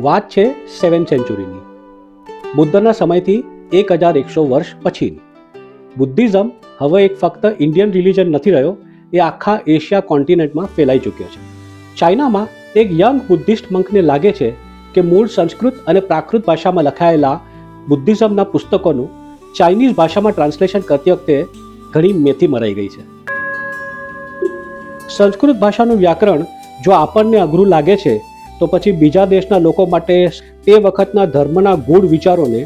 વાત છે 7th સેન્ચુરીની. બુદ્ધના સમયથી 1100 વર્ષ પછીની. બુદ્ધિઝમ હવે એક ફક્ત ઇન્ડિયન રિલિજન નથી રહ્યો, એ આખા એશિયા કોન્ટિનેન્ટમાં ફેલાઈ ચૂક્યો છે. ચાઇનામાં એક યંગ બુદ્ધિસ્ટ મંકને લાગે છે કે મૂળ સંસ્કૃત અને પ્રાકૃત ભાષામાં લખાયેલા બુદ્ધિઝમના પુસ્તકોનું ચાઇનીઝ ભાષામાં ટ્રાન્સલેશન કરતી વખતે ઘણી મેથી મરાઈ ગઈ છે. સંસ્કૃત ભાષાનું વ્યાકરણ જો આપણને અઘરું લાગે છે તો પછી બીજા દેશના લોકો માટે તે વખતના ધર્મના ગૂઢ વિચારોને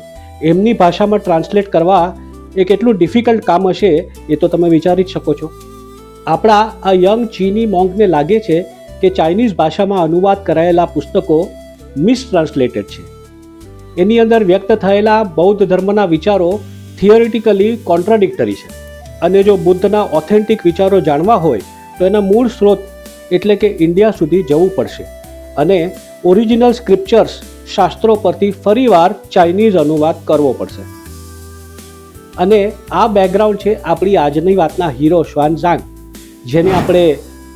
એમની ભાષામાં ટ્રાન્સલેટ કરવા એ કેટલું ડિફિકલ્ટ કામ હશે એ તો તમે વિચારી જ શકો છો. આપણા આ યંગ ચીની મોંકને લાગે છે કે ચાઇનીઝ ભાષામાં અનુવાદ કરાયેલા પુસ્તકો મિસટ્રાન્સલેટેડ છે. એની અંદર વ્યક્ત થયેલા બૌદ્ધ ધર્મના વિચારો થિયોરિટિકલી કોન્ટ્રાડિક્ટરી છે, અને જો બુદ્ધના ઓથેન્ટિક વિચારો જાણવા હોય તો એના મૂળ સ્ત્રોત એટલે કે ઇન્ડિયા સુધી જવું પડશે અને ઓરિજિનલ સ્ક્રિપ્ચર્સ શાસ્ત્રો પરથી ફરીવાર ચાઇનીઝ અનુવાદ કરવો પડશે. અને આ બેકગ્રાઉન્ડ છે આપણી આજની વાતના હીરો શ્વાનઝાંગ, જેને આપણે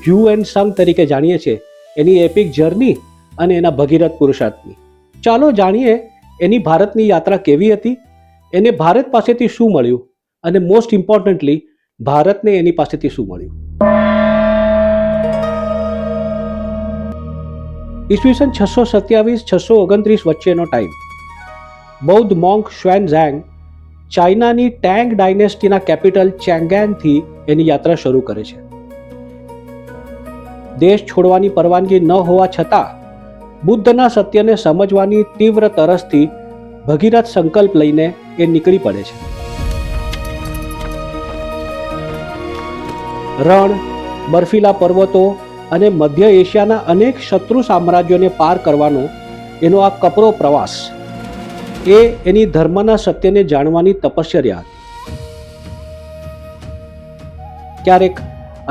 હ્યુએન સંગ તરીકે જાણીએ છીએ, એની એપિક જર્ની અને એના ભગીરથ પુરુષાર્થની. ચાલો જાણીએ એની ભારતની યાત્રા કેવી હતી, એને ભારત પાસેથી શું મળ્યું અને મોસ્ટ ઇમ્પોર્ટન્ટલી ભારતને એની પાસેથી શું મળ્યું. ઈસવીસન 627-629 વચ્ચેનો ટાઈમ. બૌદ્ધ મોંક શ્વેનઝાંગ ચાઇનાની ટેંગ ડાયનેસ્ટીના કેપિટલ ચેંગેનથી એની યાત્રા શરૂ કરે છે. દેશ છોડવાની પરવાનગી ન હોવા છતાં બુદ્ધના સત્યને સમજવાની તીવ્ર તરસથી ભગીરથ સંકલ્પ લઈને એ નીકળી પડે છે. રણ, બર્ફીલા પર્વતો અને મધ્ય એશિયાના અનેક શત્રુ સામ્રાજ્યોને પાર કરવાનો એનો આ કપરો પ્રવાસ એ એની ધર્મના સત્યને જાણવાની તપશ્ચર્યા હતી. ક્યારેક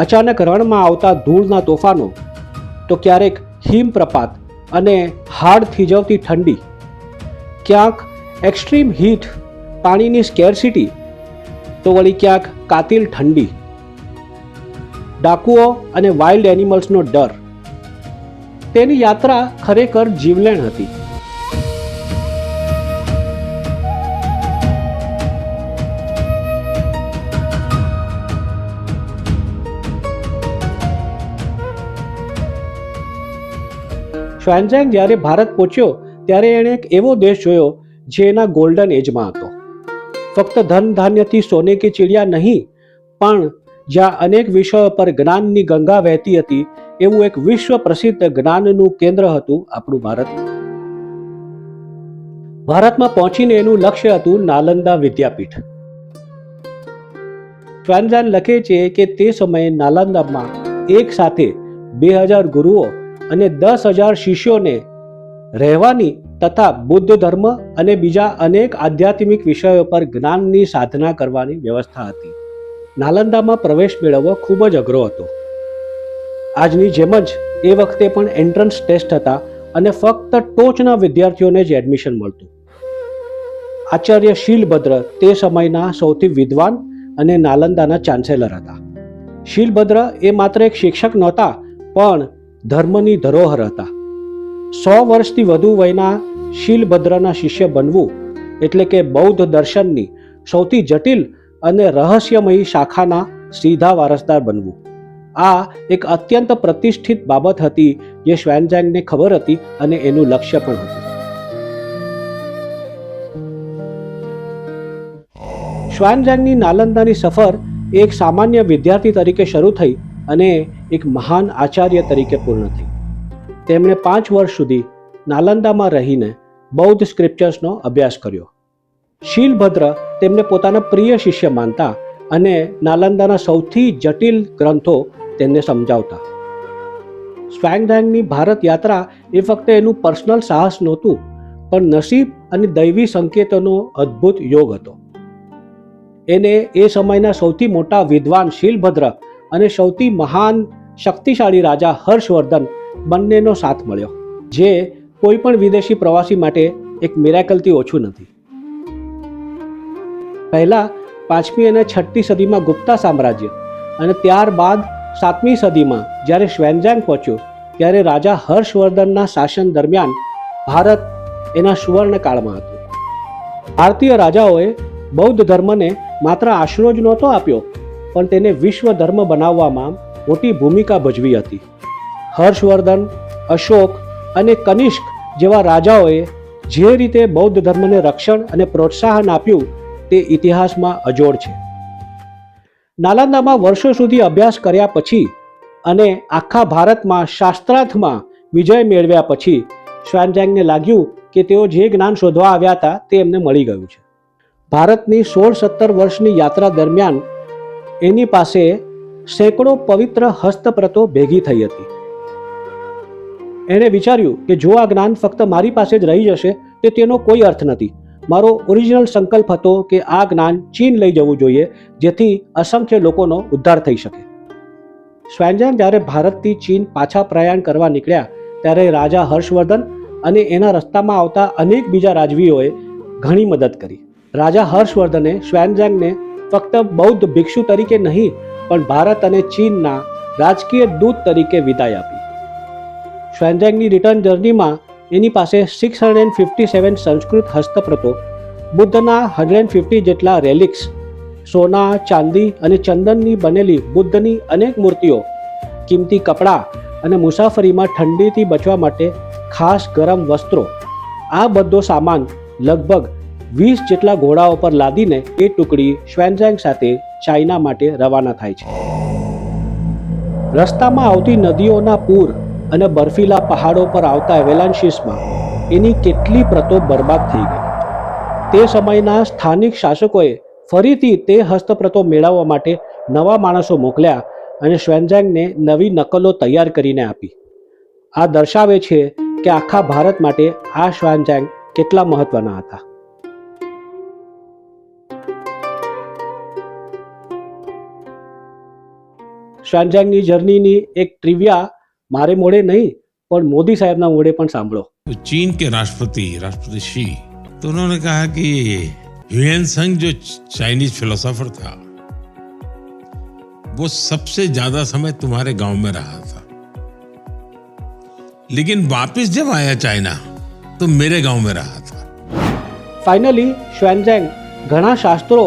અચાનક રણમાં આવતા ધૂળના તોફાનો, તો ક્યારેક હિમપ્રપાત અને હાડ થીજવતી ઠંડી, ક્યાંક એક્સ્ટ્રીમ હીટ, પાણીની સ્કેરસિટી, તો વળી ક્યાંક કાતિલ ઠંડી, ડાકુઓ અને વાઇલ્ડ એનિમલ્સનો ડર. તેની યાત્રા ખરેખર જીવલેણ હતી. શ્વાનઝાંગ જ્યારે ભારત પહોંચ્યો ત્યારે એણે એક એવો દેશ જોયો જે એના ગોલ્ડન એજમાં હતો. ફક્ત ધન ધાન્યથી સોને કે ચીડિયા નહીં, પણ જ્યાં અનેક વિષયો પર જ્ઞાનની ગંગા વહેતી હતી, એવું એક વિશ્વ પ્રસિદ્ધ જ્ઞાનનું કેન્દ્ર હતું આપણું ભારત. ભારતમાં પહોંચીને એનું લક્ષ્ય હતું નાલંદા વિદ્યાપીઠ. શ્વાનઝાંગ લખે છે કે તે સમયે નાલંદામાં એક સાથે 2000 ગુરુઓ અને 10,000 શિષ્યોને રહેવાની તથા બુદ્ધ ધર્મ અને બીજા અનેક આધ્યાત્મિક વિષયો પર જ્ઞાનની સાધના કરવાની વ્યવસ્થા હતી. નાલંદામાં પ્રવેશ મેળવવો ખૂબ જ અઘરો હતો. આજની જેમ જ એ વખતે પણ એન્ટ્રન્સ ટેસ્ટ હતા અને ફક્ત ટોચના વિદ્યાર્થીઓને જ એડમિશન મળતું. આચાર્ય શીલભદ્ર તે સમયના સૌથી વિદ્વાન અને નાલંદાના ચાન્સેલર હતા. શીલભદ્ર એ માત્ર એક શિક્ષક નહોતા, પણ ધર્મની ધરોહર હતા. 100 વર્ષથી વધુ વયના શીલભદ્રના શિષ્ય બનવું એટલે કે બૌદ્ધ દર્શનની સૌથી જટિલ અને રહસ્યમયી શાખાના સીધા વારસદાર બનવું. આ એક અત્યંત પ્રતિષ્ઠિત બાબત હતી જે શ્વાનઝાંગને ખબર હતી અને એનું લક્ષ્ય પણ હતું. શ્વાનઝાંગની નાલંદાની સફર એક સામાન્ય વિદ્યાર્થી તરીકે શરૂ થઈ અને એક મહાન આચાર્ય તરીકે પૂર્ણ થઈ. તેમણે 5 વર્ષ સુધી નાલંદામાં રહીને બૌદ્ધ સ્ક્રિપ્ચર્સનો અભ્યાસ કર્યો. શીલભદ્ર તેમને પોતાના પ્રિય શિષ્ય માનતા અને નાલંદાના સૌથી જટિલ ગ્રંથો તેમને સમજાવતા. શ્વાનઝાંગની ભારત યાત્રા એ ફક્ત એનું પર્સનલ સાહસ નહોતું, પણ નસીબ અને દૈવી સંકેતોનો અદ્ભુત યોગ હતો. એને એ સમયના સૌથી મોટા વિદ્વાન શીલભદ્ર અને સૌથી મહાન શક્તિશાળી રાજા હર્ષવર્ધન બંનેનો સાથ મળ્યો, જે કોઈ પણ વિદેશી પ્રવાસી માટે એક મિરેકલથી ઓછું નથી. પહેલા 5મી અને 6મી સદીમાં ગુપ્તા સામ્રાજ્ય અને ત્યારબાદ 7મી સદીમાં જ્યારે શ્વાનઝાંગ પહોંચ્યો ત્યારે રાજા હર્ષવર્ધનના શાસન દરમિયાન ભારત એના સુવર્ણકાળમાં હતું. ભારતીય રાજાઓએ બૌદ્ધ ધર્મને માત્ર આશરો જ નહોતો આપ્યો, પણ તેને વિશ્વ ધર્મ બનાવવામાં મોટી ભૂમિકા ભજવી હતી. હર્ષવર્ધન, અશોક અને કનિષ્ક જેવા રાજાઓએ જે રીતે બૌદ્ધ ધર્મને રક્ષણ અને પ્રોત્સાહન આપ્યું તે ઇતિહાસમાં અજોડ છે. નાલંદામાં વર્ષો સુધી અભ્યાસ કર્યા પછી અને આખા ભારતમાં શાસ્ત્રાર્થમાં વિજય મેળવ્યા પછી શ્વાનઝાંગને લાગ્યું કે તેઓ જે જ્ઞાન શોધવા આવ્યા હતા તે એમને મળી ગયું છે. ભારતની 16-17 વર્ષની યાત્રા દરમિયાન એની પાસે સેંકડો પવિત્ર હસ્તપ્રતો ભેગી થઈ હતી. એણે વિચાર્યું કે જો આ જ્ઞાન ફક્ત મારી પાસે જ રહી જશે તો તેનો કોઈ અર્થ નથી. મારો ઓરિજિનલ સંકલ્પ હતો કે આ જ્ઞાન ચીન લઈ જવું જોઈએ, જેથી અસંખ્ય લોકોનો ઉદ્ધાર થઈ શકે. શ્વાનઝાંગ જ્યારે ભારતથી ચીન પાછા પ્રયાણ કરવા નીકળ્યા ત્યારે રાજા હર્ષવર્ધન અને એના રસ્તામાં આવતા અનેક બીજા રાજવીઓએ ઘણી મદદ કરી. રાજા હર્ષવર્ધને શ્વાનઝાંગને ફક્ત બૌદ્ધ ભિક્ષુ તરીકે નહીં પણ ભારત અને ચીનના રાજકીય દૂત તરીકે વિદાય આપી. શ્વાનઝાંગની રિટર્ન જર્નીમાં એની પાસે 657 સંસ્કૃત હસ્તપ્રતો, બુદ્ધના 150 જેટલા રેલિક્સ, સોના, ચાંદી અને ચંદનની બનેલી બુદ્ધની અનેક મૂર્તિઓ, કિંમતી કપડાં અને મુસાફરીમાં ઠંડીથી બચવા માટે ખાસ ગરમ વસ્ત્રો, આ બધો સામાન લગભગ 20 જેટલા ઘોડાઓ પર લાદીને એ ટુકડી શ્વાનઝાંગ સાથે ચાઇના માટે રવાના થાય છે. રસ્તામાં આવતી નદીઓના પૂર અને બર્ફીલા પહાડો પર આવતા એવેલાન્ચીસમાં એની કેટલી પ્રતો બરબાદ થઈ ગઈ. તે સમયના સ્થાનિક શાસકોએ ફરીથી તે હસ્તપ્રતો મેળવવા માટે નવા માણસો મોકલ્યા અને શ્વાનઝાંગને નવી નકલો તૈયાર કરીને આપી. આ દર્શાવે છે કે આખા ભારત માટે આ શ્વાનઝાંગ કેટલા મહત્વના હતા. શ્વાનઝાંગની જર્નીની એક ટ્રિવિયા મારે મોડે નહીં પણ મોदी साहब ના મોડે પણ સાંભળો. चीन के राष्ट्रपति शी, तो उन्होंने कहा कि ह्यूएन संग जो चाइनीज फिलोसोफर था वो सबसे ज्यादा समय तुम्हारे गांव में रहा था, लेकिन वापस जब आया चाइना तो मेरे गांव में रहा था. ફાઇનલી શ્વાનઝાંગ ઘણા શાસ્ત્રો,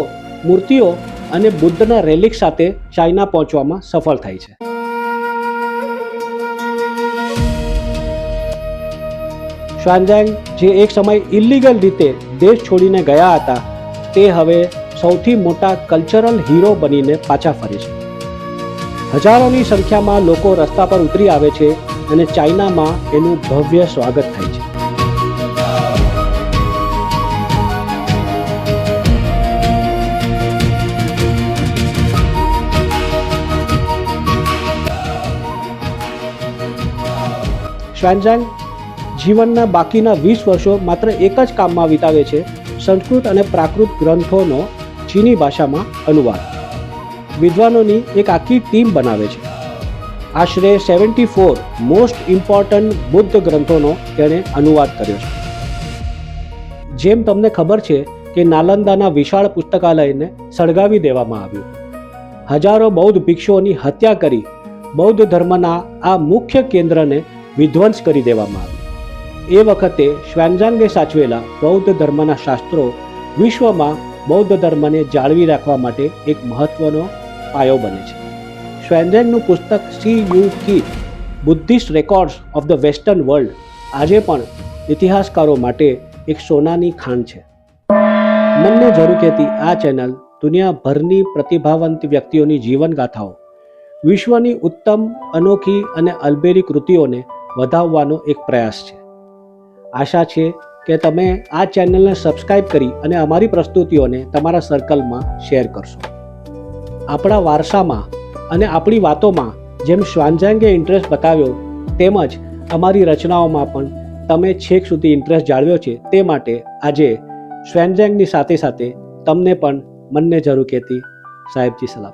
મૂર્તિઓ અને બુદ્ધના રેલિક સાથે ચાઇના પહોંચવામાં સફળ થાય છે. શ્વાનઝાંગ જે એક સમય ઇલીગલ રીતે દેશ છોડીને ગયા હતા તે હવે સૌથી મોટા કલ્ચરલ હીરો બનીને પાછા ફરે છે. હજારોની સંખ્યામાં લોકો રસ્તા પર ઉતરી આવે છે અને ચાઇનામાં એનું ભવ્ય સ્વાગત થાય છે. શ્વાનઝાંગ જીવનના બાકીના 20 વર્ષો માત્ર એક જ કામમાં વિતાવે છે: સંસ્કૃત અને પ્રાકૃત ગ્રંથોનો ચીની ભાષામાં અનુવાદ. વિદ્વાનોની એક આખી ટીમ બનાવે છે. આશરે 74 મોસ્ટ ઇમ્પોર્ટન્ટ બુદ્ધ ગ્રંથોનો તેણે અનુવાદ કર્યો છે. જેમ તમને ખબર છે કે નાલંદાના વિશાળ પુસ્તકાલયને સળગાવી દેવામાં આવ્યું, હજારો બૌદ્ધ ભિક્ષુઓની હત્યા કરી બૌદ્ધ ધર્મના આ મુખ્ય કેન્દ્રને વિધ્વંસ કરી દેવામાં આવ્યું. એ વખતે શ્વાનઝાંગે સાચવેલા બૌદ્ધ ધર્મના શાસ્ત્રો વિશ્વમાં બૌદ્ધ ધર્મને જાળવી રાખવા માટે એક મહત્વનો પાયો બને છે. શ્વાનઝાંગનું પુસ્તક CUK Buddhist records of the western world આજે પણ ઇતિહાસકારો માટે એક સોનાની ખાણ છે. મનને ઝરૂખેતી આ ચેનલ દુનિયાભરની પ્રતિભાવંત વ્યક્તિઓની જીવનગાથાઓ, વિશ્વની ઉત્તમ, અનોખી અને અલબેરી કૃતિઓને વધાવવાનો એક પ્રયાસ છે. આશા છે કે તમે આ ચેનલને સબસ્ક્રાઇબ કરી અને અમારી પ્રસ્તુતિઓને તમારા સર્કલમાં શેર કરશો. આપણા વારસામાં અને આપણી વાતોમાં જેમ શ્વાનઝાંગે ઇન્ટરેસ્ટ બતાવ્યો તેમજ અમારી રચનાઓમાં પણ તમે છેક સુધી ઇન્ટરેસ્ટ જાળવ્યો છે, તે માટે આજે શ્વાનઝાંગની સાથે સાથે તમને પણ મનને ઝરૂખેતી સાહેબજી સલામ.